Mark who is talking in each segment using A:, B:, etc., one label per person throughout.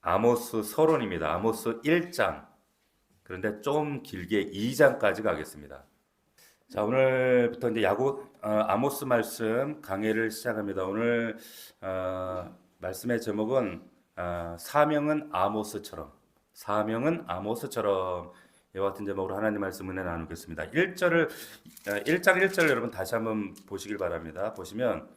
A: 아모스 서론입니다. 아모스 1장. 그런데 좀 길게 2장까지 가겠습니다. 자, 오늘부터 이제 아모스 말씀 강해를 시작합니다. 오늘 말씀의 제목은 사명은 아모스처럼, 사명은 아모스처럼 이와 같은 제목으로 하나님 말씀 은혜 나누겠습니다. 1장 1절 여러분 다시 한번 보시길 바랍니다. 보시면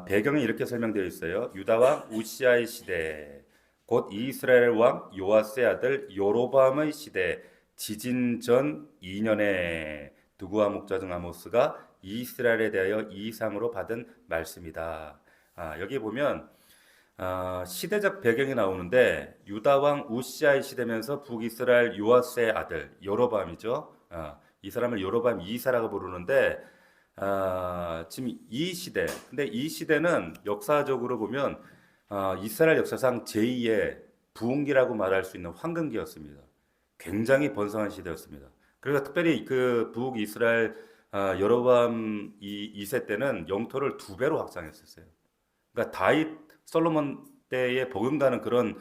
A: 배경이 이렇게 설명되어 있어요. 유다 왕 우시아의 시대, 곧 이스라엘 왕 요아스의 아들 요로밤의 시대, 지진 전 2년에 두구와 목자중 아모스가 이스라엘에 대하여 이상으로 받은 말씀이다. 여기 보면 시대적 배경이 나오는데 유다 왕 우시아의 시대면서 북이스라엘 요아스의 아들 요로밤이죠. 이 사람을 요로밤 2사라고 부르는데 지금 이 시대, 근데 이 시대는 역사적으로 보면 이스라엘 역사상 제2의 부흥기라고 말할 수 있는 황금기였습니다. 굉장히 번성한 시대였습니다. 그래서 특별히 그 북이스라엘 여로밤 2세 때는 영토를 2배로 확장했었어요. 그러니까 다윗 솔로몬 때에 버금가는 그런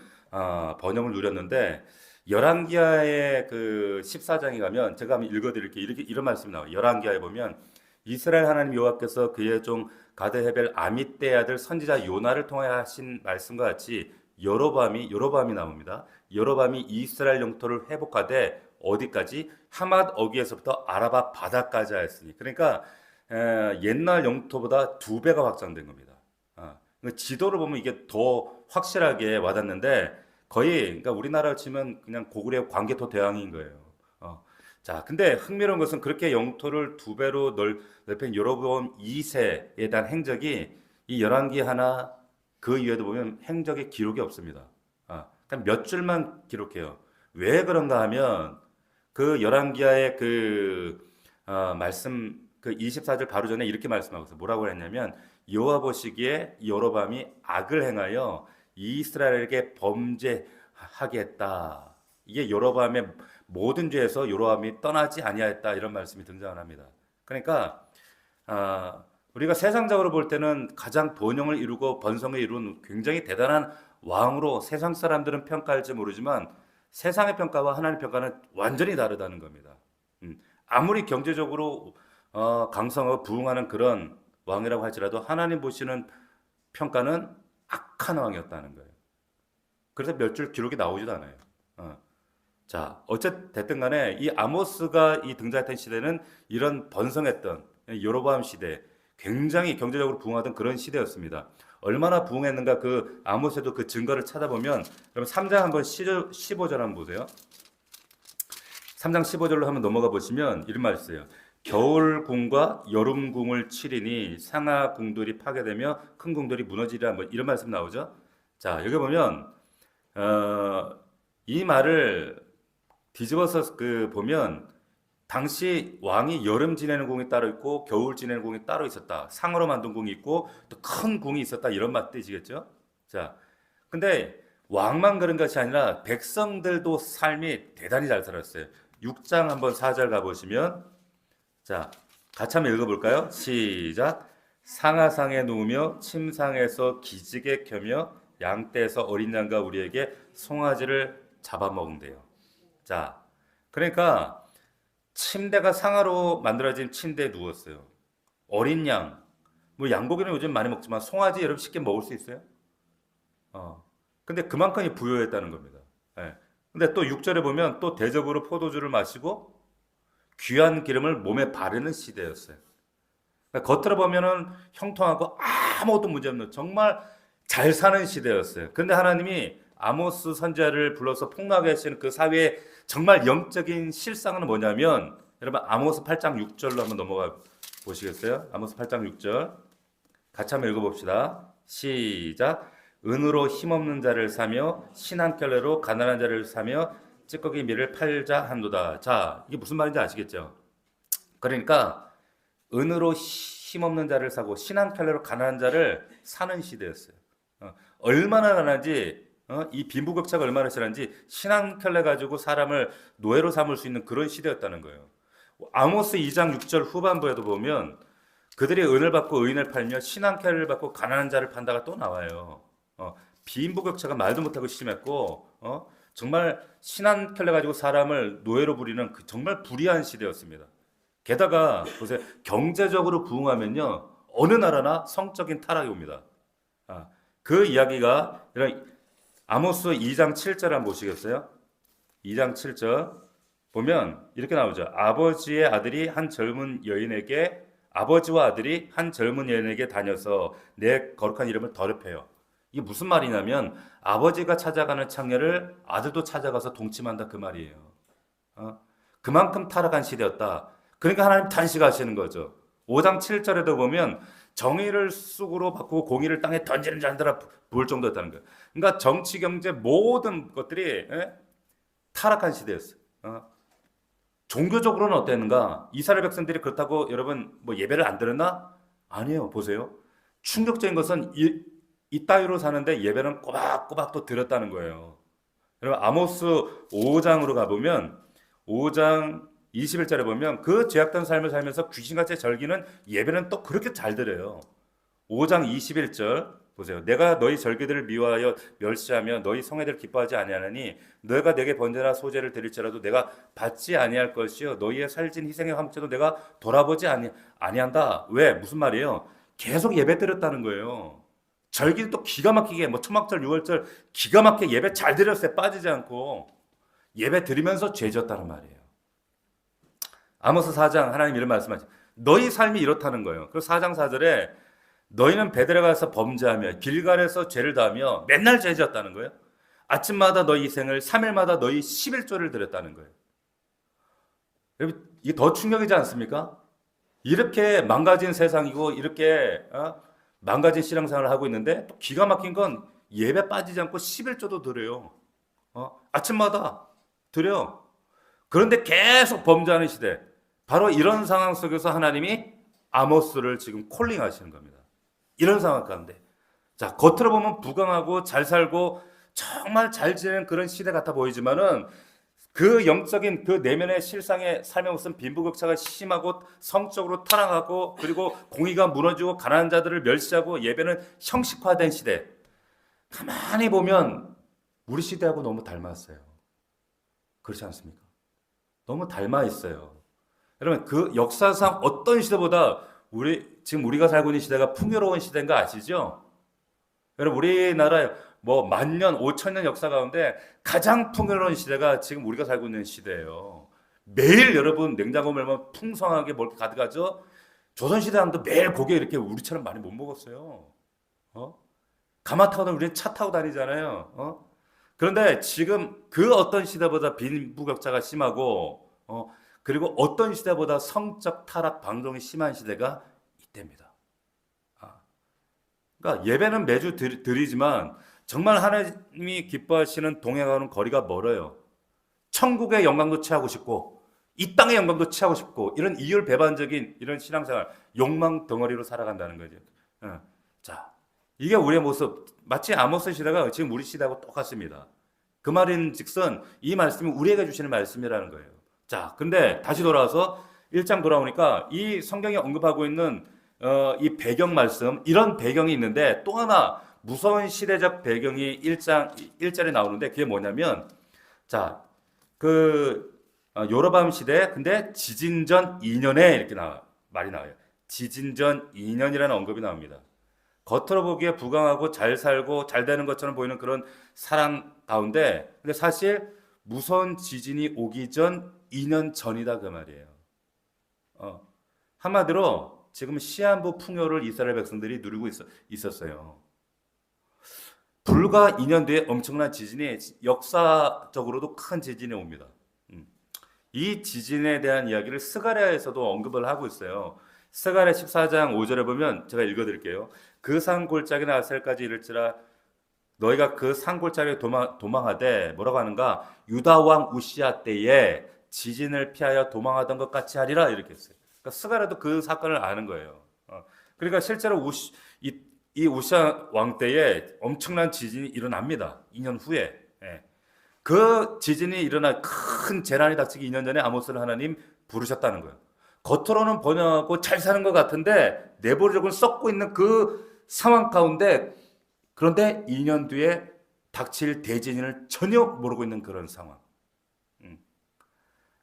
A: 번영을 누렸는데 열왕기하의 그 14장에 가면 제가 한번 읽어드릴게요. 이런 말씀이 나와요. 열왕기하에 보면 이스라엘 하나님 여호와께서 그의 종 가드 헤벨 아미떼의 아들 선지자 요나를 통해 하신 말씀과 같이 여로밤이 나옵니다. 여로밤이 이스라엘 영토를 회복하되 어디까지? 하맛 어귀에서부터 아라바 바다까지 하였으니, 그러니까 옛날 영토보다 2배가 확장된 겁니다. 지도를 보면 이게 더 확실하게 와닿는데 거의 그러니까 우리나라로 치면 그냥 고구려 광개토 대왕인 거예요. 자, 근데 흥미로운 것은 그렇게 영토를 2배로 넓힌 여로보암 2세에 대한 행적이 이 열왕기 하나 그 이외에도 보면 행적의 기록이 없습니다. 그냥 몇 줄만 기록해요. 왜 그런가 하면 그 열왕기하의 그 말씀 그 24절 바로 전에 이렇게 말씀하고 있어요. 뭐라고 했냐면 여호와 보시기에 여로밤이 악을 행하여 이스라엘에게 범죄하게 했다. 이게 여로밤의 모든 죄에서 여로밤이 떠나지 아니하였다, 이런 말씀이 등장합니다. 그러니까 우리가 세상적으로 볼 때는 가장 번영을 이루고 번성을 이룬 굉장히 대단한 왕으로 세상 사람들은 평가할지 모르지만 세상의 평가와 하나님의 평가는 완전히 다르다는 겁니다. 아무리 경제적으로 강성하고 부흥하는 그런 왕이라고 할지라도 하나님 보시는 평가는 악한 왕이었다는 거예요. 그래서 몇 줄 기록이 나오지도 않아요. 자, 어쨌든 간에 이 아모스가 이 등장했던 시대는 이런 번성했던 여로보암 시대, 굉장히 경제적으로 부흥하던 그런 시대였습니다. 얼마나 부흥했는가 그 아모스에도 그 증거를 찾아보면, 여러분 3장 한번 15절 한번 보세요. 3장 15절로 한번 넘어가 보시면 이런 말이 있어요. 겨울궁과 여름궁을 치리니 상하궁들이 파괴되며 큰 궁들이 무너지리라, 뭐 이런 말씀 나오죠. 자, 여기 보면 이 말을 뒤집어서 보면 당시 왕이 여름 지내는 궁이 따로 있고 겨울 지내는 궁이 따로 있었다. 상으로 만든 궁이 있고 또 큰 궁이 있었다, 이런 뜻이겠죠. 자, 근데 왕만 그런 것이 아니라 백성들도 삶이 대단히 잘 살았어요. 6장 한번 4절 가보시면, 자, 같이 한번 읽어볼까요? 시작. 상하상에 누우며 침상에서 기지개 켜며 양떼에서 어린 양과 우리에게 송아지를 잡아먹은대요. 자, 그러니까 침대가 상하로 만들어진 침대에 누웠어요. 어린 양, 뭐 양고기는 요즘 많이 먹지만 송아지 여러분 쉽게 먹을 수 있어요? 근데 그만큼이 부유했다는 겁니다. 예. 근데 또 6절에 보면 또 대접으로 포도주를 마시고 귀한 기름을 몸에 바르는 시대였어요. 그러니까 겉으로 보면은 형통하고 아무것도 문제없는 정말 잘 사는 시대였어요. 그런데 하나님이 아모스 선지자를 불러서 폭락하게 하시는 그 사회의 정말 영적인 실상은 뭐냐면, 여러분 아모스 8장 6절로 한번 넘어가 보시겠어요? 아모스 8장 6절 같이 한번 읽어봅시다. 시작. 은으로 힘없는 자를 사며 신한 켤레로 가난한 자를 사며 찌꺼기 밀을 팔자 한도다. 자, 이게 무슨 말인지 아시겠죠? 그러니까 은으로 힘없는 자를 사고 신한 켤레로 가난한 자를 사는 시대였어요. 얼마나 가난한지, 이 빈부격차가 얼마나 심한지 신한 켤레 가지고 사람을 노예로 삼을 수 있는 그런 시대였다는 거예요. 아모스 2장 6절 후반부에도 보면 그들이 은을 받고 의인을 팔며 신한 켤레를 받고 가난한 자를 판다가 또 나와요. 빈부격차가 말도 못하고 심했고 정말 신한 켤레 가지고 사람을 노예로 부리는 그 정말 불의한 시대였습니다. 게다가 보세요. 경제적으로 부흥하면요. 어느 나라나 성적인 타락이 옵니다. 그 이야기가 이런 아모스 2장 7절 한번 보시겠어요? 2장 7절 보면 이렇게 나오죠. 아버지와 아들이 한 젊은 여인에게 다녀서 내 거룩한 이름을 더럽혀요. 이게 무슨 말이냐면 아버지가 찾아가는 창녀를 아들도 찾아가서 동침한다 그 말이에요. 그만큼 타락한 시대였다. 그러니까 하나님 탄식하시는 거죠. 5장 7절에도 보면 정의를 쑥으로 바꾸고 공의를 땅에 던지는 자들아 부을 정도였다는 거예요. 그러니까 정치, 경제 모든 것들이 타락한 시대였어요. 종교적으로는 어땠는가? 이스라엘 백성들이 그렇다고 여러분 뭐 예배를 안 드렸나? 아니에요. 보세요. 충격적인 것은 이 따위로 사는데 예배는 꼬박꼬박 또 드렸다는 거예요. 여러분 아모스 5장으로 가보면 5장 21절에 보면 그 죄악된 삶을 살면서 귀신같이 절기는 예배는 또 그렇게 잘 드려요. 5장 21절 보세요. 내가 너희 절기들을 미워하여 멸시하며 너희 성회들을 기뻐하지 아니하느니 너희가 내게 번제나 소제를 드릴지라도 내가 받지 아니할 것이요 너희의 살진 희생의 화목제도 내가 돌아보지 아니한다. 왜? 무슨 말이에요? 계속 예배 드렸다는 거예요. 절기는 또 기가 막히게 뭐 초막절, 유월절 기가 막히게 예배 잘 드렸어요. 빠지지 않고 예배 드리면서 죄 졌다는 말이에요. 아모스 4장 하나님 이런 말씀하시죠. 너희 삶이 이렇다는 거예요. 그리고 4장 4절에 너희는 베들레 가서 범죄하며 길갈에서 죄를 다하며 맨날 죄 지었다는 거예요. 아침마다 너희 희생을 3일마다 너희 11조를 드렸다는 거예요. 여러분 이게 더 충격이지 않습니까? 이렇게 망가진 세상이고 이렇게 망가진 신앙생활을 하고 있는데 또 기가 막힌 건 예배 빠지지 않고 11조도 드려요. 아침마다 드려. 그런데 계속 범죄하는 시대. 바로 이런 상황 속에서 하나님이 아모스를 지금 콜링하시는 겁니다. 이런 상황 가운데. 자, 겉으로 보면 부강하고 잘 살고 정말 잘 지내는 그런 시대 같아 보이지만은 그 영적인 그 내면의 실상의 삶의 모습은 빈부격차가 심하고 성적으로 타락하고 그리고 공의가 무너지고 가난한 자들을 멸시하고 예배는 형식화된 시대. 가만히 보면 우리 시대하고 너무 닮았어요. 그렇지 않습니까? 너무 닮아 있어요. 여러분 그 역사상 어떤 시대보다 지금 우리가 살고 있는 시대가 풍요로운 시대인 거 아시죠? 여러분 우리나라 뭐 1000년, 5000년 역사 가운데 가장 풍요로운 시대가 지금 우리가 살고 있는 시대예요. 매일 여러분 냉장고 열면 풍성하게 먹을 게 가득하죠? 조선시대 사람도 매일 고기 이렇게 우리처럼 많이 못 먹었어요. 가마 타고 우리는 차 타고 다니잖아요. 그런데 지금 그 어떤 시대보다 빈부격차가 심하고 그리고 어떤 시대보다 성적 타락 방종이 심한 시대가 이때입니다. 그러니까 예배는 매주 드리지만 정말 하나님이 기뻐하시는 동행하는 거리가 멀어요. 천국의 영광도 취하고 싶고 이 땅의 영광도 취하고 싶고 이런 이율배반적인 이런 신앙생활 욕망 덩어리로 살아간다는 거죠. 자, 이게 우리의 모습. 마치 아모스 시대가 지금 우리 시대하고 똑같습니다. 그 말인즉슨 이 말씀이 우리에게 주시는 말씀이라는 거예요. 자, 근데 다시 돌아와서 1장 돌아오니까 이 성경에 언급하고 있는 이 배경 말씀, 이런 배경이 있는데 또 하나 무서운 시대적 배경이 1장 1절에 나오는데 그게 뭐냐면 자, 요로밤 시대 근데 지진 전 2년에 이렇게 말이 나와요. 지진 전 2년이라는 언급이 나옵니다. 겉으로 보기에 부강하고 잘 살고 잘 되는 것처럼 보이는 그런 사랑 가운데 근데 사실 무서운 지진이 오기 전 2년 전이다 그 말이에요. 한마디로 지금 시한부 풍요를 이스라엘 백성들이 누리고 있었어요. 불과 2년 뒤에 엄청난 지진이 역사적으로도 큰 지진이 옵니다. 이 지진에 대한 이야기를 스가랴에서도 언급을 하고 있어요. 스가랴 14장 5절에 보면 제가 읽어드릴게요. 그 산 골짜기나 아셀까지 이를지라 너희가 그 산 골짜기에 도망하되 뭐라고 하는가? 유다 왕 우시아 때에 지진을 피하여 도망하던 것 같이 하리라 이렇게 했어요. 그러니까 스가랴도 그 사건을 아는 거예요. 그러니까 실제로 이 우시아 왕 때에 엄청난 지진이 일어납니다. 2년 후에. 그 지진이 일어나 큰 재난이 닥치기 2년 전에 아모스를 하나님 부르셨다는 거예요. 겉으로는 번영하고 잘 사는 것 같은데 내부적으로 썩고 있는 그 상황 가운데 그런데 2년 뒤에 닥칠 대지진을 전혀 모르고 있는 그런 상황.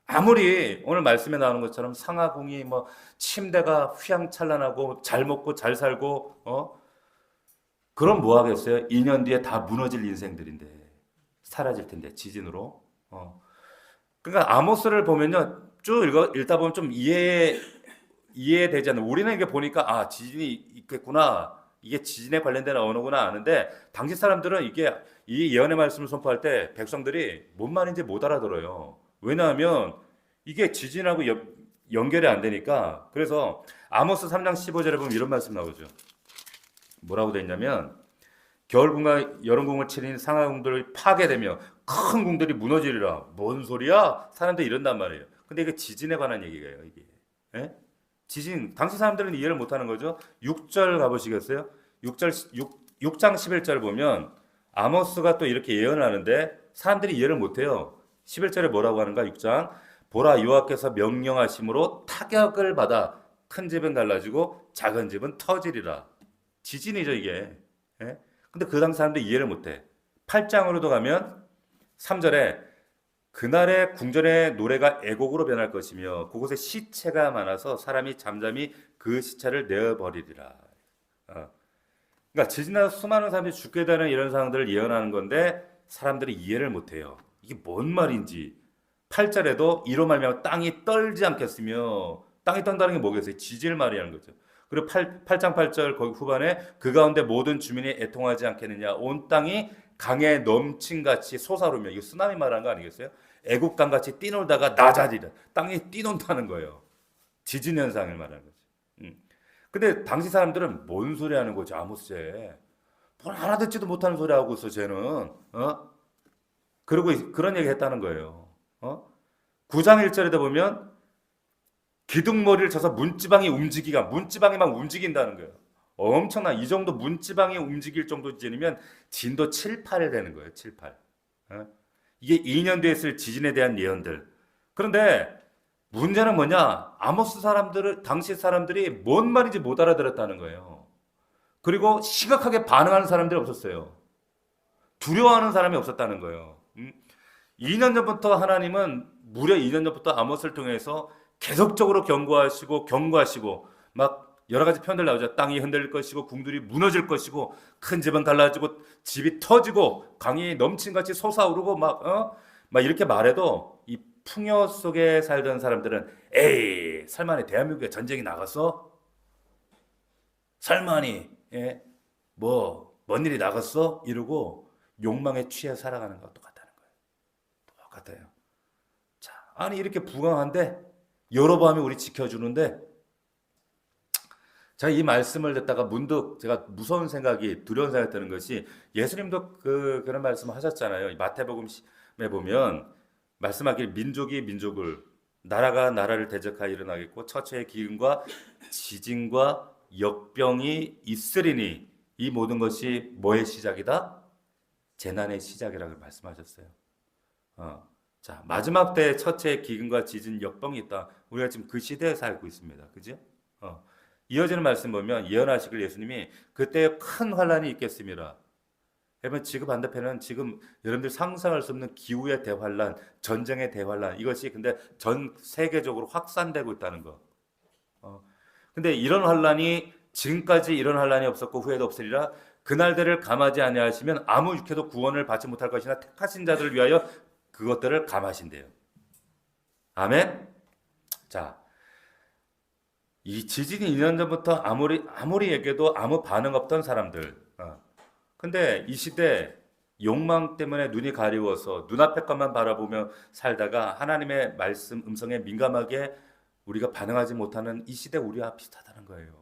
A: 아무리 오늘 말씀에 나오는 것처럼 상하궁이 뭐 침대가 휘황찬란하고 잘 먹고 잘 살고 그럼 뭐 하겠어요? 2년 뒤에 다 무너질 인생들인데 사라질 텐데 지진으로. 그러니까 아모스를 보면요 쭉 읽다 보면 좀 이해되지 않는. 우리는 이게 보니까 아 지진이 있겠구나. 이게 지진에 관련된 언어구나 아는데 당시 사람들은 이게 이 예언의 말씀을 선포할 때 백성들이 뭔 말인지 못 알아들어요. 왜냐하면 이게 지진하고 연결이 안 되니까. 그래서 아모스 3장 15절에 보면 이런 말씀 나오죠. 뭐라고 돼 있냐면 겨울궁과 여름궁을 치는 상하궁들이 파괴되며 큰 궁들이 무너지리라. 뭔 소리야? 사람들이 이런단 말이에요. 근데 이게 지진에 관한 얘기예요. 이게. 예? 지진. 당시 사람들은 이해를 못하는 거죠. 6절 가보시겠어요? 6장 11절 보면 아모스가 또 이렇게 예언을 하는데 사람들이 이해를 못해요. 11절에 뭐라고 하는가? 6장 보라 여호와께서 명령하심으로 타격을 받아 큰 집은 갈라지고 작은 집은 터지리라. 지진이죠 이게. 예? 근데 그 당시 사람들이 이해를 못해. 8장으로도 가면 3절에 그날의 궁전의 노래가 애곡으로 변할 것이며 그곳에 시체가 많아서 사람이 잠잠히 그 시체를 내어버리리라. 그러니까 지진나서 수많은 사람들이 죽게 되는 이런 상황들을 예언하는 건데 사람들이 이해를 못해요. 이게 뭔 말인지. 8절에도 이로 말미암아 땅이 떨지 않겠으며 땅이 떤다는 게 뭐겠어요? 지질 말이라는 거죠. 그리고 8장 8절 거기 후반에 그 가운데 모든 주민이 애통하지 않겠느냐. 온 땅이 강에 넘친같이 솟아오르며 이거 쓰나미 말하는 거 아니겠어요? 애국강같이 뛰놀다가 나자리라. 땅이 뛰논다는 거예요. 지진 현상을 말하는 거죠. 근데 당시 사람들은 뭔 소리 하는 거죠? 아모스에. 뭘 알아듣지도 못하는 소리 하고 있어 쟤는. 그러고 그런 얘기 했다는 거예요. 9장 1절에도 보면 기둥머리를 쳐서 문지방이 막 움직인다는 거예요. 엄청나. 이 정도 문지방이 움직일 정도 지진이면 진도 7, 8이 되는 거예요. 7, 8. 이게 2년 뒤에 있을 지진에 대한 예언들. 그런데 문제는 뭐냐? 아모스 사람들을 당시 사람들이 뭔 말인지 못 알아들었다는 거예요. 그리고 시각하게 반응하는 사람들이 없었어요. 두려워하는 사람이 없었다는 거예요. 2년 전부터 하나님은 무려 2년 전부터 아모스를 통해서 계속적으로 경고하시고 막 여러 가지 표현들 나오죠. 땅이 흔들릴 것이고 궁들이 무너질 것이고 큰 집은 갈라지고 집이 터지고 강이 넘친같이 솟아오르고 막 이렇게 말해도 이 풍요 속에 살던 사람들은 에이 설마니 대한민국에 전쟁이 나갔어? 설마니 뭔 일이 나갔어? 이러고 욕망에 취해 살아가는 것 똑같다는 거예요. 똑같아요. 자, 아니 이렇게 부강한데 여로보암이 우리 지켜주는데 제가 이 말씀을 듣다가 문득 제가 무서운 생각이 두려운 생각이 드는 것이 예수님도 그런 말씀을 하셨잖아요. 마태복음에 보면 말씀하길 민족이 민족을 나라가 나라를 대적하여 일어나겠고 처처의 기근과 지진과 역병이 있으리니 이 모든 것이 뭐의 시작이다? 재난의 시작이라고 말씀하셨어요. 자, 마지막 때에 처처의 기근과 지진, 역병이 있다. 우리가 지금 그 시대에 살고 있습니다. 그죠? 이어지는 말씀 보면 예언하시길 예수님이 그때 큰 환란이 있겠습니다. 여러분 지금 반대편은 지금 여러분들 상상할 수 없는 기후의 대환란, 전쟁의 대환란 이것이 근데 전 세계적으로 확산되고 있다는 거. 근데 이런 환란이 지금까지 이런 환란이 없었고 후에도 없으리라. 그날들을 감하지 아니하시면 아무 육해도 구원을 받지 못할 것이나 택하신 자들을 위하여 그것들을 감하신대요. 아멘. 자, 이 지진이 2년 전부터 아무리 얘기해도 아무 반응 없던 사람들. 근데 이 시대 욕망 때문에 눈이 가리워서 눈앞의 것만 바라보며 살다가 하나님의 말씀 음성에 민감하게 우리가 반응하지 못하는 이 시대 우리와 비슷하다는 거예요.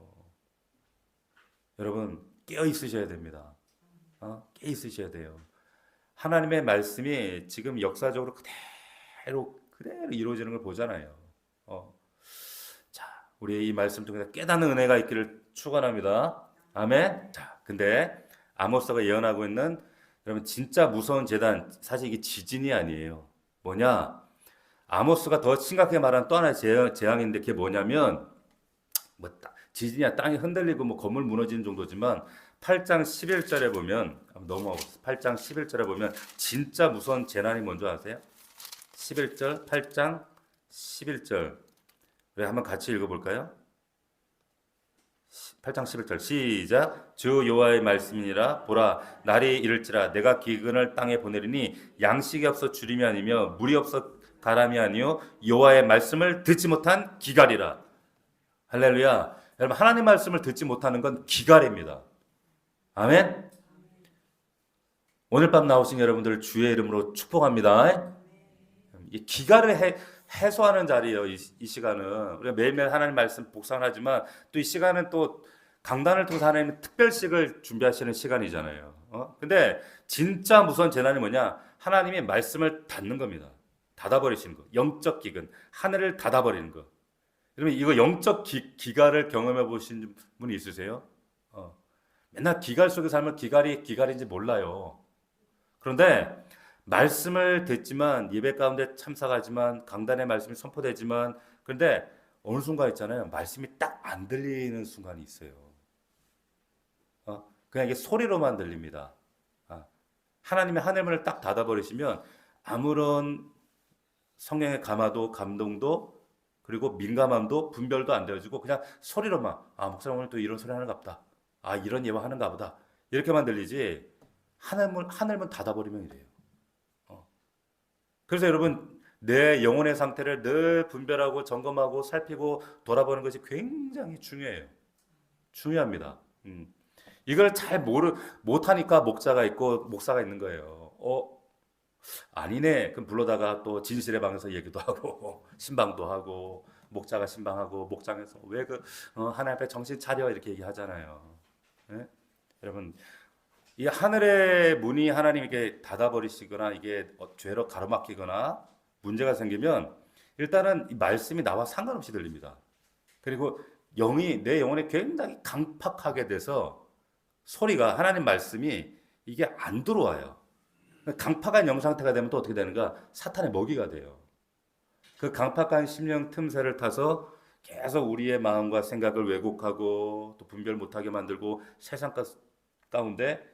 A: 여러분 깨어 있으셔야 됩니다. 깨어 있으셔야 돼요. 하나님의 말씀이 지금 역사적으로 그대로 이루어지는 걸 보잖아요. 자, 우리 이 말씀 통해서 깨닫는 은혜가 있기를 축원합니다. 아멘. 자, 근데 아모스가 예언하고 있는 여러분 진짜 무서운 재단 사실 이게 지진이 아니에요. 뭐냐? 아모스가 더 심각하게 말한 또 하나의 재앙인데 그게 뭐냐면 지진이야 땅이 흔들리고 건물 무너지는 정도지만 8장 11절에 보면 넘어가고 8장 11절에 보면 진짜 무서운 재난이 뭔지 아세요? 11절 8장 11절 우리 한번 같이 읽어볼까요? 8장 11절 시작. 주 여호와의 말씀이니라. 보라 날이 이를지라 내가 기근을 땅에 보내리니 양식이 없어 주림이 아니며 물이 없어 가람이 아니요 여호와의 말씀을 듣지 못한 기갈이라. 할렐루야. 여러분 하나님 말씀을 듣지 못하는 건 기갈입니다. 아멘. 오늘 밤 나오신 여러분들 주의 이름으로 축복합니다. 이 기갈을 해소하는 자리예요. 이 시간은 우리가 매일매일 하나님 말씀 복상하지만 또 이 시간은 또 강단을 통해서 하나님 특별식을 준비하시는 시간이잖아요. 근데 진짜 무서운 재난이 뭐냐? 하나님이 말씀을 닫는 겁니다. 닫아버리시는 거. 영적 기근, 하늘을 닫아버리는 거. 여러분 이거 영적 기갈을 경험해 보신 분이 있으세요? 맨날 기갈 속에 살면 기갈인지 몰라요. 그런데 말씀을 듣지만 예배 가운데 참석하지만 강단의 말씀이 선포되지만 그런데 어느 순간 있잖아요. 말씀이 딱 안 들리는 순간이 있어요. 그냥 이게 소리로만 들립니다. 하나님의 하늘문을 딱 닫아버리시면 아무런 성령의 감화도 감동도 그리고 민감함도 분별도 안 되어지고 그냥 소리로만 목사님 오늘 또 이런 소리 하는가 보다. 이런 예화 하는가 보다. 이렇게만 들리지 하늘문 닫아버리면 이래요. 그래서 여러분 내 영혼의 상태를 늘 분별하고 점검하고 살피고 돌아보는 것이 굉장히 중요해요. 중요합니다. 이걸 잘 못하니까 목자가 있고 목사가 있는 거예요. 아니네. 그럼 불러다가 또 진실의 방에서 얘기도 하고 신방도 하고 목자가 신방하고 목장에서 왜 하나님 앞에 정신 차려 이렇게 얘기하잖아요. 네? 여러분 이 하늘의 문이 하나님에게 닫아버리시거나 이게 죄로 가로막히거나 문제가 생기면 일단은 이 말씀이 나와 상관없이 들립니다. 그리고 내 영혼에 굉장히 강팍하게 돼서 소리가 하나님 말씀이 이게 안 들어와요. 강팍한 영 상태가 되면 또 어떻게 되는가? 사탄의 먹이가 돼요. 그 강팍한 심령 틈새를 타서 계속 우리의 마음과 생각을 왜곡하고 또 분별 못하게 만들고 세상 가운데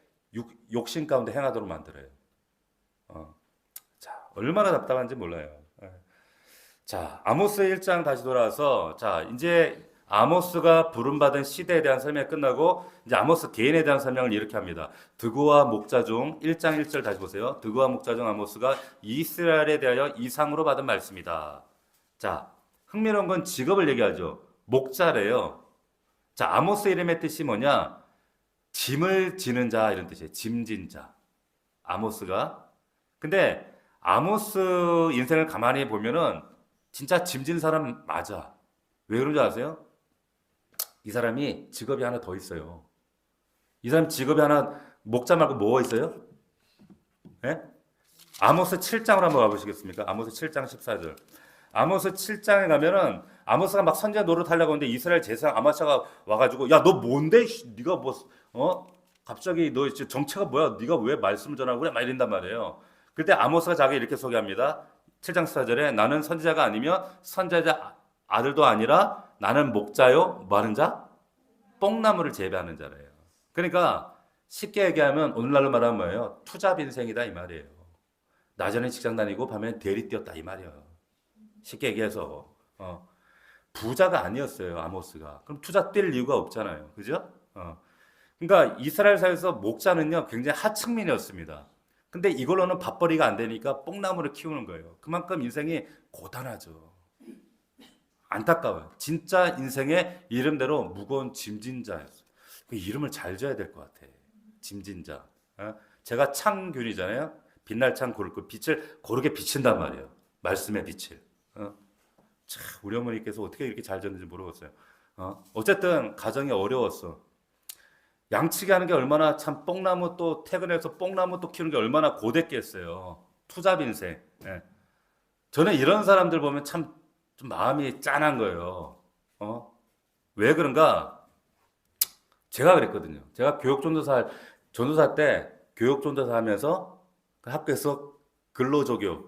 A: 욕심 가운데 행하도록 만들어요. 자, 얼마나 답답한지 몰라요. 자, 아모스 1장 다시 돌아와서 자, 이제 아모스가 부름받은 시대에 대한 설명이 끝나고 이제 아모스 개인에 대한 설명을 이렇게 합니다. 드고와 목자 중 1장 1절 다시 보세요. 드고와 목자 중 아모스가 이스라엘에 대하여 이상으로 받은 말씀이다. 자, 흥미로운 건 직업을 얘기하죠. 목자래요. 자, 아모스 이름의 뜻이 뭐냐? 짐을 지는 자 이런 뜻이에요. 짐진 자. 아모스가. 근데 아모스 인생을 가만히 보면은 진짜 짐진 사람 맞아. 왜 그런지 아세요? 이 사람이 직업이 하나 더 있어요. 이 사람 직업이 하나 목자 말고 뭐가 있어요? 네? 아모스 7장으로 한번 가보시겠습니까? 아모스 7장 14절. 아모스 7장에 가면은 아모스가 막 선지자 노릇하려고 하는데 이스라엘 제사장 아마샤가 와가지고 야 너 뭔데? 네가 갑자기 너 정체가 뭐야? 네가 왜 말씀을 전하고 그래? 막 이런단 말이에요. 그때 아모스가 자기 이렇게 소개합니다. 7장 14절에 나는 선지자가 아니며 선지자 아들도 아니라 나는 목자요. 뭐 하는 자? 뽕나무를 재배하는 자래요. 그러니까 쉽게 얘기하면 오늘날로 말하면 뭐예요? 투잡 인생이다 이 말이에요. 낮에는 직장 다니고 밤에는 대리 뛰었다 이 말이에요. 쉽게 얘기해서 부자가 아니었어요. 아모스가. 그럼 투자 뛸 이유가 없잖아요. 그죠? 그러니까 이스라엘 사회에서 목자는요 굉장히 하층민이었습니다. 근데 이걸로는 밥벌이가 안 되니까 뽕나무를 키우는 거예요. 그만큼 인생이 고단하죠. 안타까워요. 진짜 인생의 이름대로 무거운 짐진자였어요. 그 이름을 잘 지어야 될 것 같아. 짐진자. 제가 창균이잖아요. 빛날 창 고를 거 빛을 고르게 비친단 말이에요. 말씀의 빛을. 참 우리 어머니께서 어떻게 이렇게 잘 지었는지 모르겠어요. 어쨌든 가정이 어려웠어. 양치기 하는 게 얼마나 참 뽕나무 또 퇴근해서 뽕나무 또 키우는 게 얼마나 고됐겠어요. 투잡 인생. 네. 저는 이런 사람들 보면 참 좀 마음이 짠한 거예요. 왜 그런가? 제가 그랬거든요. 제가 전도사 때 교육전도사 하면서 그 학교에서 근로조교가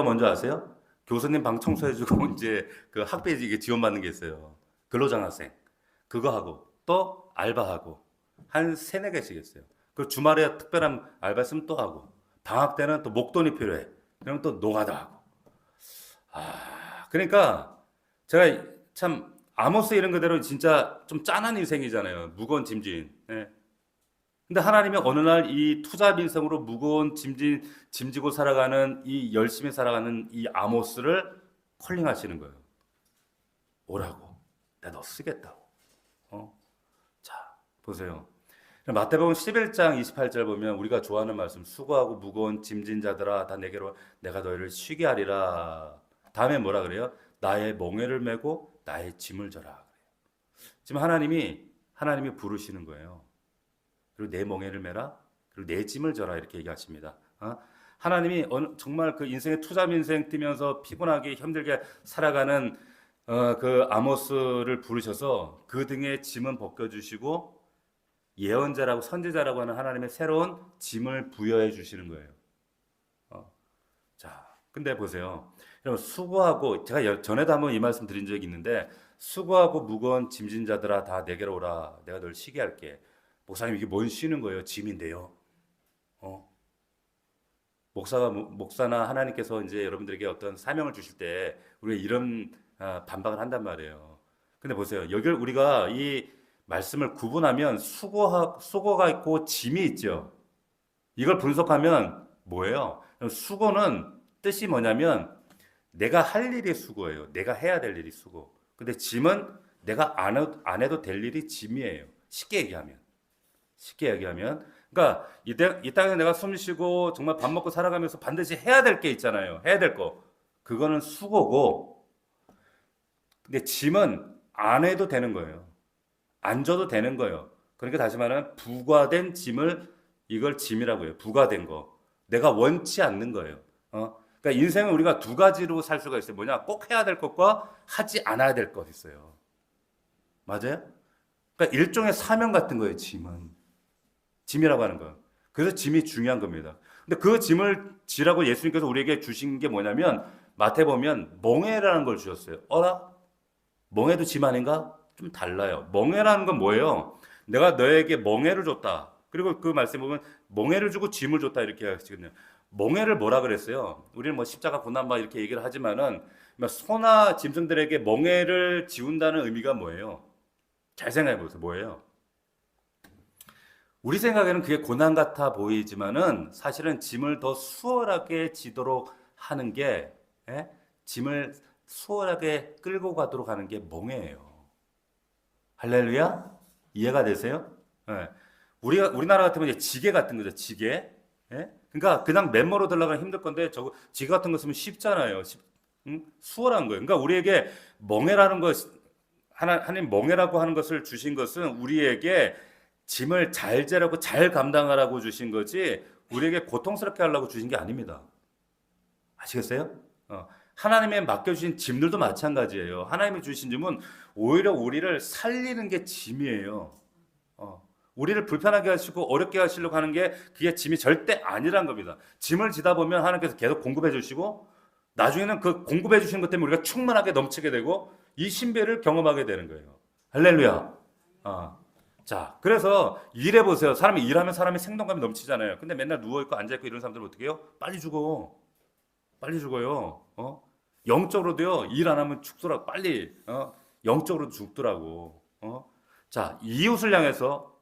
A: 뭔지 아세요? 교수님 방 청소해주고 이제 그 학비에 이게 지원받는 게 있어요. 근로장학생 그거 하고 또 알바하고 한 세네 개씩 했어요. 그 주말에 특별한 알바 있으면 또 하고, 방학 때는 또 목돈이 필요해. 그러면 또 노가다 하고. 그러니까 제가 참 아모스 이런 그대로 진짜 좀 짠한 인생이잖아요. 무거운 짐진. 예. 근데 하나님이 어느 날 이 투잡 인생으로 무거운 짐지고 살아가는 이 열심히 살아가는 이 아모스를 콜링하시는 거예요. 오라고. 내가 너 쓰겠다고. 어? 자, 보세요. 마태복음 11장 28절 보면 우리가 좋아하는 말씀, 수고하고 무거운 짐진 자들아 다 내게로 내가 너희를 쉬게 하리라. 다음에 뭐라 그래요? 나의 멍에를 메고 나의 짐을 져라. 지금 하나님이 부르시는 거예요. 그리고 내 멍에를 메라. 그리고 내 짐을 져라 이렇게 얘기하십니다. 하나님이 정말 그 인생의 투잡 인생 뛰면서 피곤하게 힘들게 살아가는 그 아모스를 부르셔서 그 등의 짐은 벗겨주시고 예언자라고 선지자라고 하는 하나님의 새로운 짐을 부여해 주시는 거예요. 자, 근데 보세요. 여러분 수고하고 제가 전에도 한번 이 말씀 드린 적이 있는데 수고하고 무거운 짐진 자들아 다 내게로 오라. 내가 널 쉬게 할게. 목사님 이게 뭔 쉬는 거예요? 짐인데요. 목사나 하나님께서 이제 여러분들에게 어떤 사명을 주실 때 우리가 이런 반박을 한단 말이에요. 근데 보세요. 여기 우리가 이 말씀을 구분하면 수고가 있고 짐이 있죠. 이걸 분석하면 뭐예요? 수고는 뜻이 뭐냐면 내가 할 일이 수고예요. 내가 해야 될 일이 수고. 근데 짐은 내가 안 해도 될 일이 짐이에요. 쉽게 얘기하면 그러니까 이 땅에 내가 숨 쉬고 정말 밥 먹고 살아가면서 반드시 해야 될 게 있잖아요. 해야 될 거. 그거는 수고고 근데 짐은 안 해도 되는 거예요. 안 져도 되는 거예요. 그러니까 다시 말하면 부과된 짐을 이걸 짐이라고 해요. 부과된 거. 내가 원치 않는 거예요. 그러니까 인생은 우리가 두 가지로 살 수가 있어요. 뭐냐? 꼭 해야 될 것과 하지 않아야 될 것 있어요. 맞아요? 그러니까 일종의 사명 같은 거예요. 짐이라고 하는 거. 그래서 짐이 중요한 겁니다. 근데 그 짐을 지라고 예수님께서 우리에게 주신 게 뭐냐면 마태 보면 멍에라는 걸 주셨어요. 어라? 멍에도 짐 아닌가? 좀 달라요. 멍에라는 건 뭐예요? 내가 너에게 멍에를 줬다. 그리고 그 말씀 보면 멍에를 주고 짐을 줬다 이렇게 하시거든요. 멍에를 뭐라 그랬어요? 우리는 뭐 십자가 고난바 이렇게 얘기를 하지만은 소나 짐승들에게 멍에를 지운다는 의미가 뭐예요? 잘 생각해 보세요. 뭐예요? 우리 생각에는 그게 고난 같아 보이지만은 사실은 짐을 더 수월하게 지도록 하는 게 짐을 수월하게 끌고 가도록 하는 게 멍에예요. 할렐루야? 이해가 되세요? 예. 우리나라 같으면 이제 지게 같은 거죠. 지게. 예? 그러니까 그냥 맨머로 들어가면 힘들 건데 저거 지게 같은 거 쓰면 쉽잖아요. 수월한 거예요. 그러니까 우리에게 멍에라는 것 하나님 멍에라고 하는 것을 주신 것은 우리에게 짐을 잘 재라고 잘 감당하라고 주신 거지 우리에게 고통스럽게 하려고 주신 게 아닙니다. 아시겠어요? 하나님의 맡겨주신 짐들도 마찬가지예요. 하나님이 주신 짐은 오히려 우리를 살리는 게 짐이에요. 우리를 불편하게 하시고 어렵게 하시려고 하는 게 그게 짐이 절대 아니란 겁니다. 짐을 지다 보면 하나님께서 계속 공급해 주시고 나중에는 그 공급해 주시는 것 때문에 우리가 충만하게 넘치게 되고 이 신비를 경험하게 되는 거예요. 할렐루야. 자, 그래서 일해 보세요. 사람이 일하면 사람이 생동감이 넘치잖아요. 근데 맨날 누워 있고 앉아 있고 이런 사람들은 어떻게 해요? 빨리 죽어요. 영적으로도요. 일 안 하면 죽더라고. 빨리 영적으로도 죽더라고. 자, 이웃을 향해서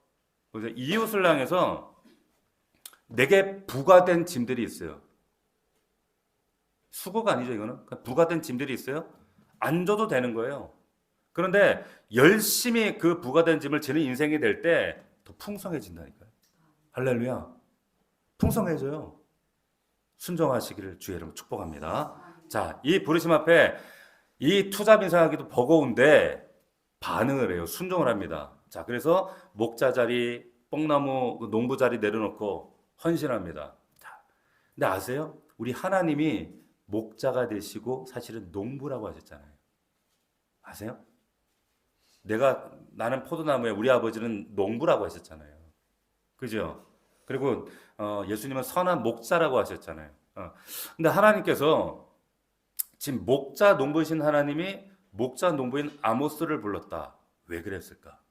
A: 내게 부과된 짐들이 있어요. 수고가 아니죠, 이거는. 부과된 짐들이 있어요. 안 줘도 되는 거예요. 그런데 열심히 그 부과된 짐을 지는 인생이 될 때 더 풍성해진다니까요. 할렐루야. 풍성해져요. 순종하시기를 주의 이름으로 축복합니다. 자, 이 부르심 앞에 이 투잡 인생하기도 버거운데 반응을 해요. 순종을 합니다. 자, 그래서 목자 자리, 뽕나무 농부 자리 내려놓고 헌신합니다. 자, 근데 아세요? 우리 하나님이 목자가 되시고 사실은 농부라고 하셨잖아요. 아세요? 나는 포도나무에 우리 아버지는 농부라고 하셨잖아요. 그죠? 그리고 예수님은 선한 목자라고 하셨잖아요. 근데 하나님께서 지금 목자 농부이신 하나님이 목자 농부인 아모스를 불렀다. 왜 그랬을까?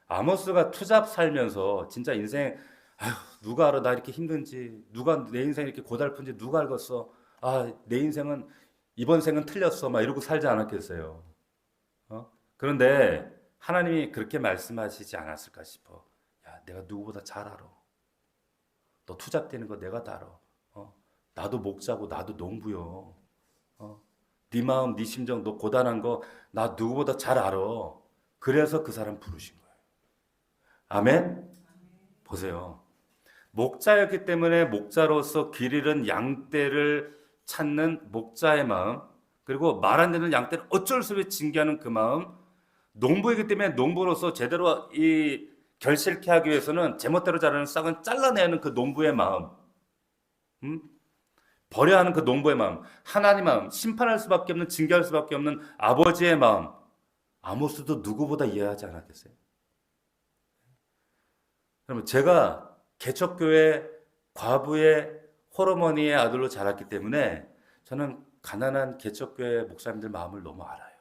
A: 아모스가 투잡 살면서 진짜 인생, 아휴, 누가 알아 나 이렇게 힘든지, 누가 내 인생 이렇게 고달픈지 누가 알겠어. 아, 내 인생은 이번 생은 틀렸어. 막 이러고 살지 않았겠어요. 그런데 하나님이 그렇게 말씀하시지 않았을까 싶어. 야, 내가 누구보다 잘 알아. 너 투잡되는 거 내가 다 알아. 나도 목자고 나도 농부요. 네 마음, 네 심정, 너 고단한 거 나 누구보다 잘 알아. 그래서 그 사람 부르신 거예요. 아멘? 보세요. 목자였기 때문에 목자로서 길 잃은 양떼를 찾는 목자의 마음, 그리고 말 안 되는 양떼를 어쩔 수 없이 징계하는 그 마음, 농부이기 때문에 농부로서 제대로 이 결실케 하기 위해서는 제멋대로 자라는 싹은 잘라내는 그 농부의 마음, 음? 버려야 하는 그 농부의 마음, 하나님 마음, 심판할 수밖에 없는, 징계할 수밖에 없는 아버지의 마음, 아모스도 누구보다 이해하지 않았겠어요? 그러면 제가 개척교회 과부의 호르머니의 아들로 자랐기 때문에 저는 가난한 개척교회 목사님들 마음을 너무 알아요.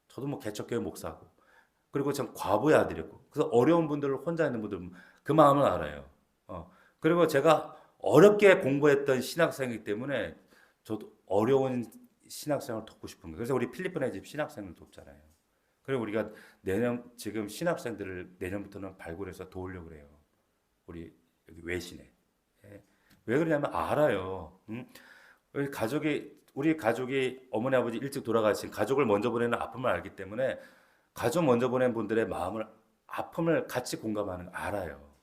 A: 저도 뭐 개척교회 목사고, 그리고 전 과부의 아들이고, 그래서 어려운 분들, 혼자 있는 분들 그 마음을 알아요. 그리고 제가 어렵게 공부했던 신학생이기 때문에 저도 어려운 신학생을 돕고 싶은 거예요. 그래서 우리 필리핀의 집 신학생을 돕잖아요. 그리고 우리가 내년 지금 신학생들을 내년부터는 발굴해서 도우려고 그래요. 우리 여기 외신에. 예. 왜 그러냐면 알아요. 우리 가족이 어머니 아버지 일찍 돌아가신 가족을 먼저 보내는 아픔을 알기 때문에 가족 먼저 보낸 분들의 마음을 아픔을 같이 공감하는 거 알아요.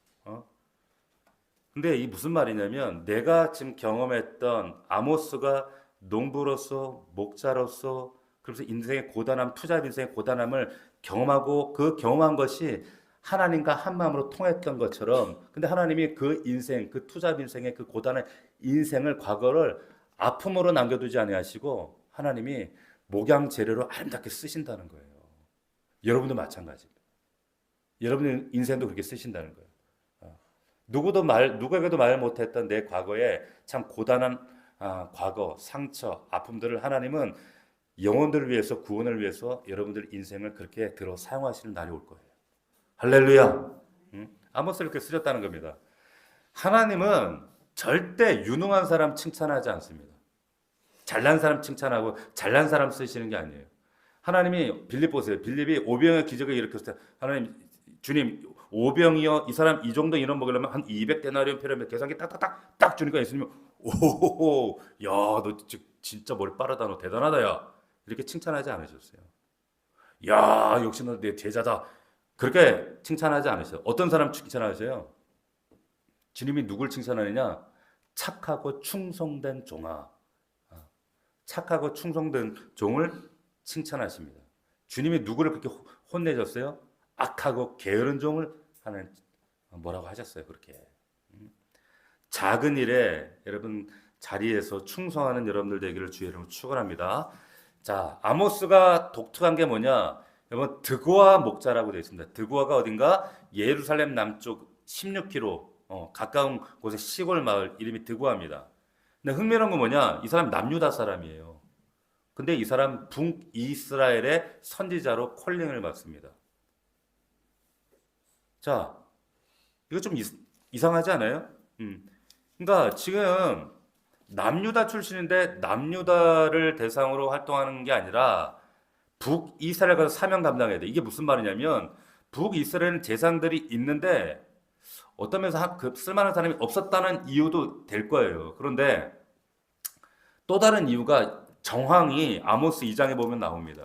A: 근데 이 무슨 말이냐면 내가 지금 경험했던 아모스가 농부로서 목자로서 그래서 인생의 고단함, 투잡 인생의 고단함을 경험하고 그 경험한 것이 하나님과 한 마음으로 통했던 것처럼 근데 하나님이 그 인생, 그 투잡 인생의 그 고단한 인생을 과거를 아픔으로 남겨두지 아니하시고 하나님이 목양 재료로 아름답게 쓰신다는 거예요. 여러분도 마찬가지입니다. 여러분의 인생도 그렇게 쓰신다는 거예요. 누구에게도 말 못했던 내 과거에 참 고단한 과거, 상처, 아픔들을 하나님은 영혼들을 위해서 구원을 위해서 여러분들 인생을 그렇게 들어 사용하시는 날이 올 거예요. 할렐루야. 아모스를 이렇게 쓰셨다는 겁니다. 하나님은 절대 유능한 사람 칭찬하지 않습니다. 잘난 사람 칭찬하고 잘난 사람 쓰시는 게 아니에요. 하나님이 빌립 보세요. 빌립이 오병의 기적을 일으켰을 때 하나님 주님 오병이요 이 사람 이 정도 인원 먹으려면 한 200데나리온 필요하면 계산기 딱딱딱 딱 주니까 예수님이 오호호 야너 진짜 머리 빠르다 너 대단하다 야 이렇게 칭찬하지 않으셨어요. 야 역시 너 내 제자다 그렇게 칭찬하지 않으셨어요. 어떤 사람 칭찬하세요? 주님이 누굴 칭찬하느냐? 착하고 충성된 종아. 착하고 충성된 종을 칭찬하십니다. 주님이 누구를 그렇게 혼내셨어요? 악하고 게으른 종을 하나님 뭐라고 하셨어요? 그렇게 작은 일에 여러분 자리에서 충성하는 여러분들 되기를 주의 이름으로 축원합니다. 자, 아모스가 독특한 게 뭐냐? 여러분 드고아 목자라고 되어 있습니다. 드고아가 어딘가 예루살렘 남쪽 16km 가까운 곳의 시골 마을 이름이 드고아입니다. 근데 흥미로운 건 뭐냐? 이 사람 남유다 사람이에요. 근데 이 사람 북이스라엘의 선지자로 콜링을 받습니다. 자, 이거 좀 이상하지 않아요? 그러니까 지금 남유다 출신인데 남유다를 대상으로 활동하는 게 아니라 북이스라엘 가서 사명 감당해야 돼. 이게 무슨 말이냐면 북이스라엘은 재상들이 있는데 어떤 면에서 그 쓸만한 사람이 없었다는 이유도 될 거예요. 그런데 또 다른 이유가 정황이 아모스 2장에 보면 나옵니다.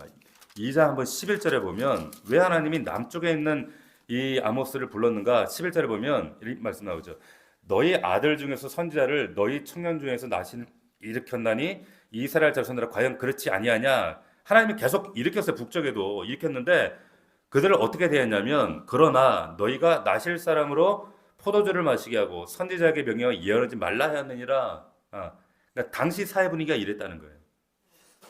A: 2장 한번 11절에 보면 왜 하나님이 남쪽에 있는 이 아모스를 불렀는가? 11절에 보면 이 말씀 나오죠. 너희 아들 중에서 선지자를 너희 청년 중에서 나신 일으켰나니 이스라엘 자손들아 과연 그렇지 아니하냐? 하나님이 계속 일으켰어요. 북쪽에도 일으켰는데 그들을 어떻게 대했냐면 그러나 너희가 나실 사람으로 포도주를 마시게 하고 선지자에게 명령하여 예언하지 말라 하였느니라. 그러니까 당시 사회 분위기가 이랬다는 거예요.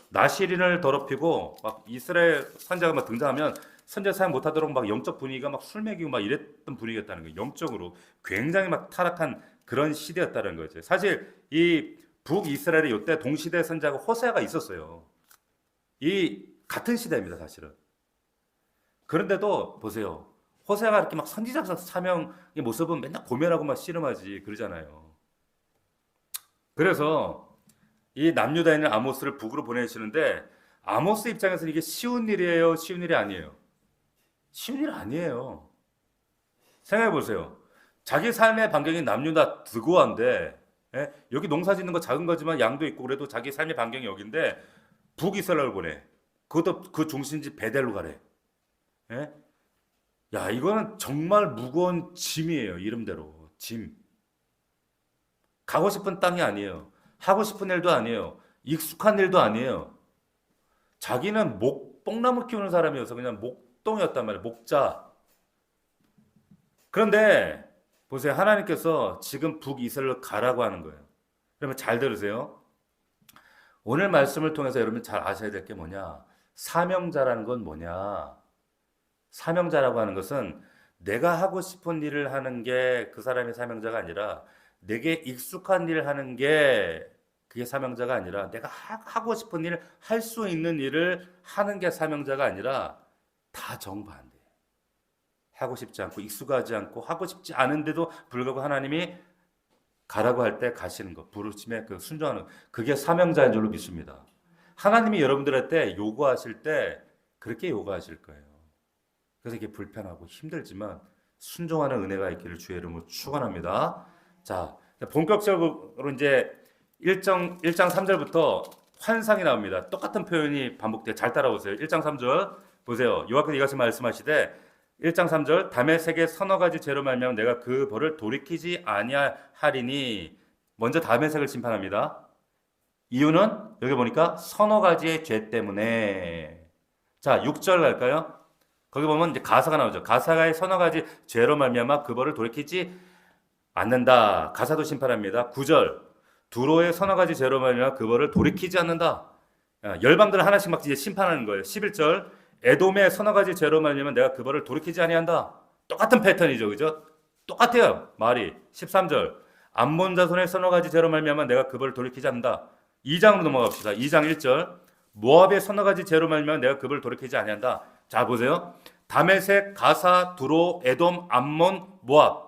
A: 나실인을 더럽히고 막 이스라엘 선지자가 막 등장하면 선지자 사용 못하도록 막 영적 분위기가 막 술 먹이고 막 이랬던 분위기였다는 거예요. 영적으로 굉장히 막 타락한 그런 시대였다는 거죠. 사실 이 북이스라엘의 이때 동시대 선지자가 호세아가 있었어요. 이 같은 시대입니다, 사실은. 그런데도 보세요. 호세아가 이렇게 막 선지자 사명의 모습은 맨날 고면하고 막 씨름하지 그러잖아요. 그래서 이 남유다인을 아모스를 북으로 보내시는데 아모스 입장에서는 이게 쉬운 일이에요? 쉬운 일이 아니에요? 쉬운 일 아니에요. 생각해 보세요. 자기 삶의 반경이 남유다 드고한데 예? 여기 농사 짓는 거 작은 거지만 양도 있고 그래도 자기 삶의 반경이 여기인데 북이스라엘을 보내. 그것도 그 중심지 베델로 가래. 예? 야, 이거는 정말 무거운 짐이에요. 이름대로 짐. 가고 싶은 땅이 아니에요. 하고 싶은 일도 아니에요. 익숙한 일도 아니에요. 자기는 뽕나무 키우는 사람이어서 그냥 목동이었단 말이에요. 목자. 그런데 보세요. 하나님께서 지금 북이스라엘로 가라고 하는 거예요. 그러면 잘 들으세요. 오늘 말씀을 통해서 여러분 잘 아셔야 될 게 뭐냐? 사명자라는 건 뭐냐? 사명자라고 하는 것은 내가 하고 싶은 일을 하는 게 그 사람의 사명자가 아니라 내게 익숙한 일을 하는 게 그게 사명자가 아니라 내가 하고 싶은 일을 할 수 있는 일을 하는 게 사명자가 아니라 다 정반대. 하고 싶지 않고 익숙하지 않고 하고 싶지 않은데도 불구하고 하나님이 가라고 할 때 가시는 것, 부르심에 그 순종하는 그게 사명자인 줄로 믿습니다. 하나님이 여러분들한테 요구하실 때 그렇게 요구하실 거예요. 그래서 이게 불편하고 힘들지만 순종하는 은혜가 있기를 주의 이름으로 축원합니다. 자, 본격적으로 이제 1장 3절부터 환상이 나옵니다. 똑같은 표현이 반복돼. 잘 따라오세요. 1장 3절 보세요. 요한께서 이것을 말씀하시되 1장 3절 다메섹의 서너 가지 죄로 말미암아 내가 그 벌을 돌이키지 아니하리니 먼저 다메섹을 심판합니다. 이유는 여기 보니까 서너 가지의 죄 때문에. 자, 6절 갈까요? 거기 보면 이제 가사가 나오죠. 가사가의 서너 가지 죄로 말미암아 그 벌을 돌이키지 않는다. 가사도 심판합니다. 9절 두로의 서너 가지 죄로 말미암아 그 벌을 돌이키지 않는다. 열방들을 하나씩 막 이제 심판하는 거예요. 11절 에돔의 서너 가지 죄로 말미암아 내가 그 벌을 돌이키지 아니한다. 똑같은 패턴이죠. 그죠? 똑같아요. 말이. 13절 암몬 자손의 서너 가지 죄로 말미암아 내가 그 벌을 돌이키지 않는다. 2장으로 넘어갑시다. 2장 1절 모압의 서너 가지 죄로 말미암아 내가 그 벌을 돌이키지 아니한다. 자, 보세요. 다메섹, 가사, 두로, 에돔, 암몬, 모압.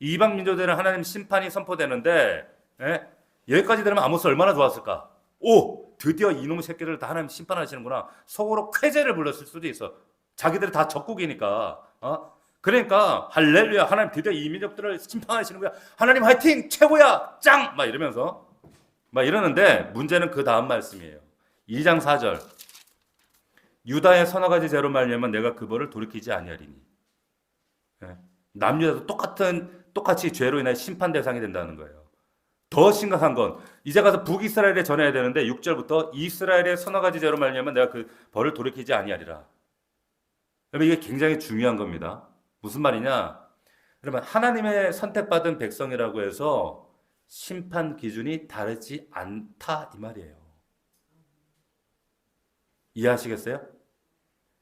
A: 이방 민족들은 하나님 심판이 선포되는데 예? 여기까지 들으면 아모스 얼마나 좋았을까? 오! 드디어 이놈의 새끼들을 다 하나님 심판하시는구나. 속으로 쾌재를 불렀을 수도 있어. 자기들이 다 적국이니까. 그러니까 할렐루야. 하나님 드디어 이 민족들을 심판하시는 거야. 하나님 화이팅! 최고야! 짱! 막 이러면서 막 이러는데 문제는 그 다음 말씀이에요. 2장 4절 유다의 서너 가지 죄로 말미암아 내가 그 벌을 돌이키지 아니하리니. 남유다도 똑같이 죄로 인해 심판 대상이 된다는 거예요. 더 심각한 건 이제 가서 북이스라엘에 전해야 되는데 6절부터 이스라엘의 서너 가지 죄로 말미암아 내가 그 벌을 돌이키지 아니하리라. 여러분 이게 굉장히 중요한 겁니다. 무슨 말이냐? 여러분 하나님의 선택받은 백성이라고 해서 심판 기준이 다르지 않다 이 말이에요. 이해하시겠어요?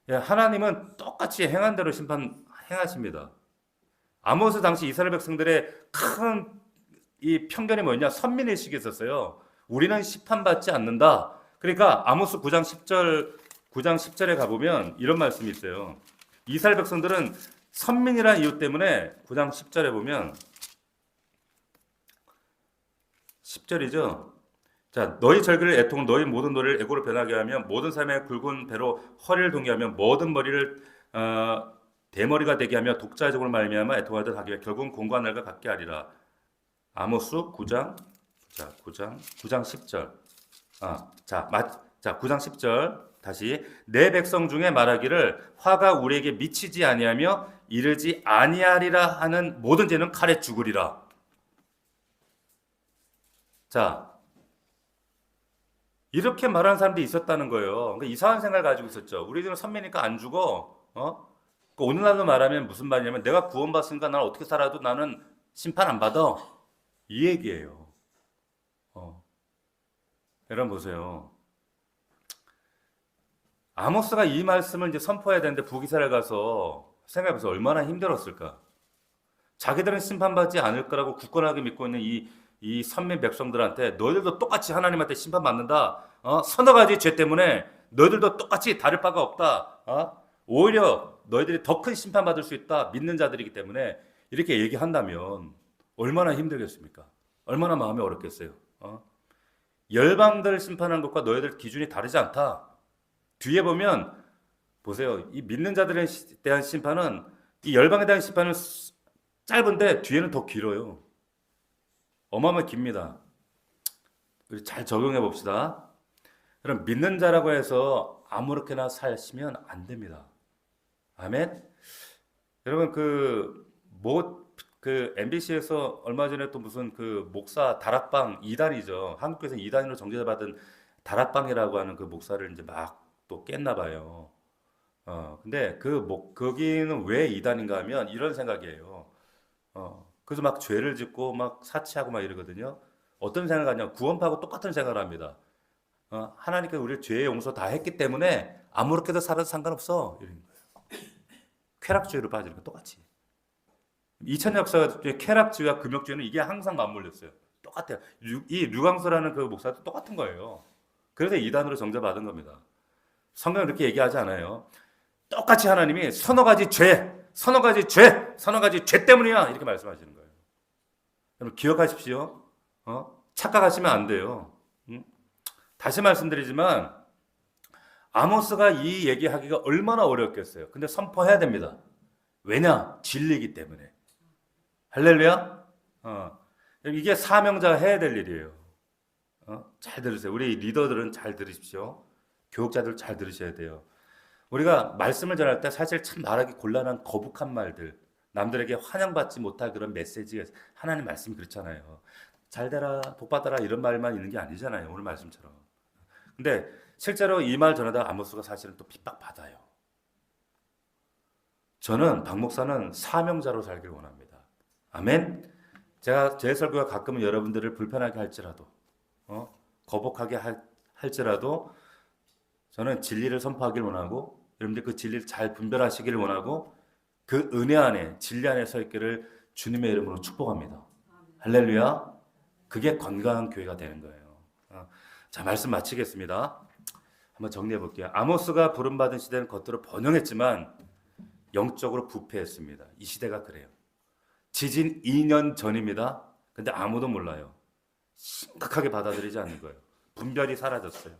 A: 하나님은 똑같이 행한 대로 행하십니다. 아모스 당시 이스라엘 백성들의 큰 이 편견이 뭐냐? 선민의식이 있었어요. 우리는 심판받지 않는다. 그러니까 아모스 9장 10절에 가보면 이런 말씀이 있어요. 이스라엘 백성들은 선민이라는 이유 때문에 9장 10절에 보면 10절이죠. 자, 너희 절기를 애통은 너희 모든 노래를 애고로 변하게 하며 모든 삶의 굵은 배로 허리를 동게 하며 모든 머리를 대머리가 되게 하며 독자적으로 말미암아 애통하듯 하기에 결국은 공과 날과 같게 하리라. 아모스 9장 10절. 9장 10절 다시 내 백성 중에 말하기를 화가 우리에게 미치지 아니하며 이르지 아니하리라 하는 모든 죄는 칼에 죽으리라. 자, 이렇게 말하는 사람들이 있었다는 거예요. 그러니까 이상한 생각을 가지고 있었죠. 우리들은 선배니까 안 죽어. 그러니까 오늘날로 말하면 무슨 말이냐면 내가 구원받으니까 나는 어떻게 살아도 나는 심판 안 받아. 이 얘기예요. 여러분 보세요. 아모스가 이 말씀을 이제 선포해야 되는데 북이스라엘 가서 생각해보세요. 얼마나 힘들었을까. 자기들은 심판받지 않을 거라고 굳건하게 믿고 있는 이 선민 백성들한테 너희들도 똑같이 하나님한테 심판받는다. 서너 가지 죄 때문에 너희들도 똑같이 다를 바가 없다. 오히려 너희들이 더 큰 심판받을 수 있다. 믿는 자들이기 때문에 이렇게 얘기한다면 얼마나 힘들겠습니까? 얼마나 마음이 어렵겠어요. 열방들 심판한 것과 너희들 기준이 다르지 않다. 뒤에 보면 보세요. 이 믿는 자들에 대한 심판은, 이 열방에 대한 심판은 짧은데 뒤에는 더 길어요. 어마어마하게 깁니다. 우리 잘 적용해 봅시다. 그럼 믿는 자라고 해서 아무렇게나 사시면 안 됩니다. 아멘. 여러분 그 MBC에서 얼마 전에 또 무슨 그 목사 다락방 2단이죠. 한국에서 2단으로 정죄받은 다락방이라고 하는 그 목사를 이제 막 또 깼나 봐요. 근데 거기는 왜 2단인가 하면 이런 생각이에요. 그래서 막 죄를 짓고 막 사치하고 막 이러거든요. 어떤 생각하냐? 구원파하고 똑같은 생각을 합니다. 하나님께서 우리를 죄의 용서 다 했기 때문에 아무렇게도 살아도 상관없어. 이런 거예요. 쾌락주의로 빠지는 거 똑같이. 2000년 역사 중에 쾌락주의와 금욕주의는 이게 항상 맞물렸어요. 똑같아요. 이 류광서라는 그 목사도 똑같은 거예요. 그래서 2단으로 정죄받은 겁니다. 성경은 이렇게 얘기하지 않아요. 똑같이 하나님이 서너 가지 죄 때문이야 이렇게 말씀하시는 거예요. 여러분 기억하십시오. 착각하시면 안 돼요. 다시 말씀드리지만 아모스가 이 얘기하기가 얼마나 어렵겠어요. 근데 선포해야 됩니다. 왜냐? 진리이기 때문에. 할렐루야. 이게 사명자가 해야 될 일이에요. 잘 들으세요. 우리 리더들은 잘 들으십시오. 교육자들 잘 들으셔야 돼요. 우리가 말씀을 전할 때 사실 참 말하기 곤란한 거북한 말들, 남들에게 환영받지 못할 그런 메시지가 하나님 말씀이 그렇잖아요. 잘 되라, 복 받아라 이런 말만 있는 게 아니잖아요. 오늘 말씀처럼. 근데 실제로 이 말 전하다가 아모스가 사실은 또 핍박받아요. 저는 박 목사는 사명자로 살길 원합니다. 아멘. 제가 제 설교가 가끔은 여러분들을 불편하게 할지라도 거북하게 할지라도 저는 진리를 선포하길 원하고 여러분들 그 진리를 잘 분별하시기를 원하고 그 은혜 안에 진리 안에 서 있기를 주님의 이름으로 축복합니다. 할렐루야. 그게 건강한 교회가 되는 거예요. 자, 말씀 마치겠습니다. 한번 정리해 볼게요. 아모스가 부름받은 시대는 겉으로 번영했지만 영적으로 부패했습니다. 이 시대가 그래요. 지진 2년 전입니다. 근데 아무도 몰라요. 심각하게 받아들이지 않는 거예요. 분별이 사라졌어요.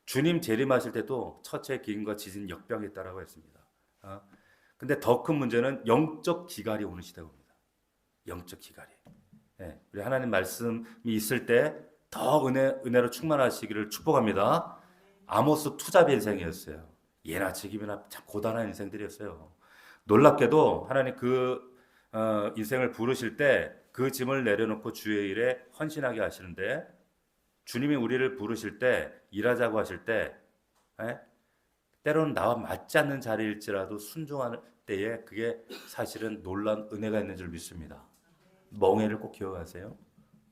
A: 주님 재림하실 때도 처처의 기근과 지진 역병이 있다라고 했습니다. 근데 더 큰 문제는 영적 기갈이 오는 시대가 옵니다. 영적 기갈이. 네, 우리 하나님 말씀이 있을 때 더 은혜로 충만하시기를 축복합니다. 아모스 투잡의 인생이었어요. 예나 지금이나 참 고단한 인생들이었어요. 놀랍게도 하나님 인생을 부르실 때 그 짐을 내려놓고 주의 일에 헌신하게 하시는데 주님이 우리를 부르실 때 일하자고 하실 때 때로는 나와 맞지 않는 자리일지라도 순종하는 때에 그게 사실은 놀라운 은혜가 있는 줄 믿습니다. 멍해를 꼭 기억하세요.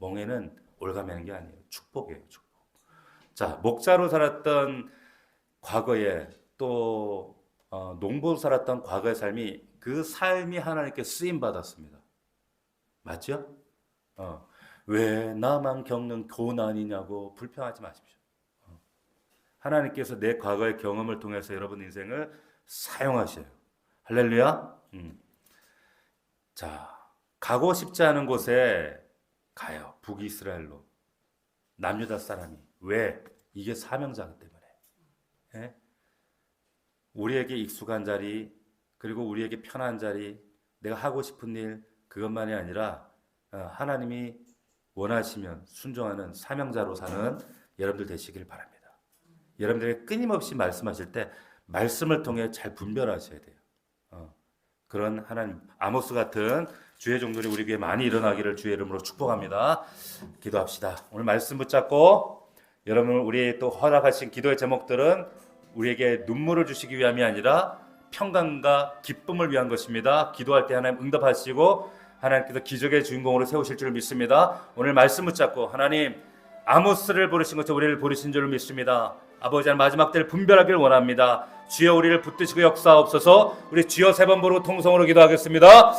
A: 멍해는 올가매는 게 아니에요. 축복이에요. 축복. 자, 목자로 살았던 과거에 또 농부로 살았던 과거의 삶이 그 삶이 하나님께 쓰임 받았습니다. 맞죠? 왜 나만 겪는 고난이냐고 불평하지 마십시오. 하나님께서 내 과거의 경험을 통해서 여러분 인생을 사용하셔요. 할렐루야. 자, 가고 싶지 않은 곳에 가요. 북이스라엘로. 남유다 사람이. 왜? 이게 사명자기 때문에. 우리에게 익숙한 자리, 그리고 우리에게 편한 자리, 내가 하고 싶은 일, 그것만이 아니라 하나님이 원하시면 순종하는 사명자로 사는 여러분들 되시길 바랍니다. 여러분들에게 끊임없이 말씀하실 때 말씀을 통해 잘 분별하셔야 돼요. 그런 하나님, 아모스 같은 주의 종들이 우리 교회에 많이 일어나기를 주의 이름으로 축복합니다. 기도합시다. 오늘 말씀 붙잡고 여러분 우리 또 허락하신 기도의 제목들은 우리에게 눈물을 주시기 위함이 아니라 평강과 기쁨을 위한 것입니다. 기도할 때 하나님 응답하시고 하나님께서 기적의 주인공으로 세우실 줄 믿습니다. 오늘 말씀 붙잡고 하나님 아모스를 부르신 것처럼 우리를 부르신 줄 믿습니다. 아버지 하나님 마지막 때를 분별하기를 원합니다. 주여 우리를 붙드시고 역사하옵소서. 우리 주여 세 번 부르고 통성으로 기도하겠습니다.